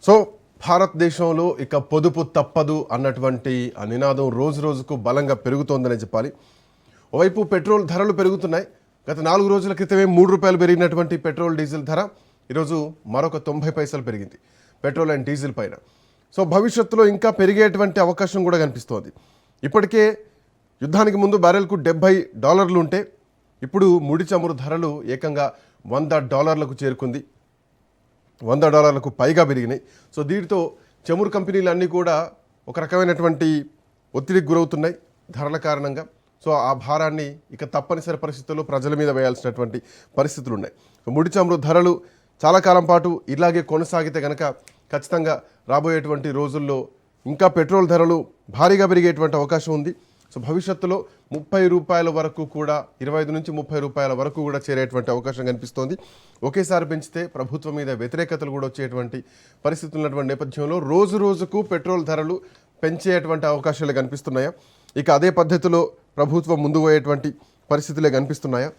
So భారతదేశంలో ఇక పొదుపు తప్పదు అన్నటువంటి ఆ నినాదం రోజు రోజుకు బలంగా పెరుగుతోందని చెప్పాలి. ఓవైపు పెట్రోల్ ధరలు పెరుగుతున్నాయి. గత 4 రోజుల క్రితమే ₹3 పెరిగినటువంటి పెట్రోల్ డీజిల్ ధర ఈరోజు మరొక 90 పైసలు పెరిగింది పెట్రోల్ అండ్ డీజిల్ పైన. సో భవిష్యత్తులో ఇంకా పెరిగేటువంటి అవకాశం కూడా కనిపిస్తోంది. ఇప్పటికే యుద్ధానికి ముందు బ్యారెల్కు $70 ఉంటే ఇప్పుడు ముడి చమురు ధరలు ఏకంగా $100లకు చేరుకుంది. $100లకు పైగా పెరిగినాయి. సో దీంతో చమురు కంపెనీలు అన్నీ కూడా ఒక రకమైనటువంటి ఒత్తిడికి గురవుతున్నాయి ధరల కారణంగా. సో ఆ భారాన్ని ఇక తప్పనిసరి పరిస్థితుల్లో ప్రజల మీద వేయాల్సినటువంటి పరిస్థితులు ఉన్నాయి. ముడి చమురు ధరలు చాలా కాలం పాటు ఇలాగే కొనసాగితే కనుక ఖచ్చితంగా రాబోయేటువంటి రోజుల్లో ఇంకా పెట్రోల్ ధరలు భారీగా పెరిగేటువంటి అవకాశం ఉంది. సో భవిష్యత్తులో ₹30 వరకు కూడా, 25 నుంచి ₹30 వరకు కూడా చేరేటువంటి అవకాశం కనిపిస్తోంది. ఒకేసారి పెంచితే ప్రభుత్వం మీద వ్యతిరేకతలు కూడా వచ్చేటువంటి పరిస్థితులు ఉన్నటువంటి నేపథ్యంలో రోజు రోజుకు పెట్రోల్ ధరలు పెంచేటువంటి అవకాశాలు కనిపిస్తున్నాయా? ఇక అదే పద్ధతిలో ప్రభుత్వం ముందు పోయేటువంటి పరిస్థితులే కనిపిస్తున్నాయా?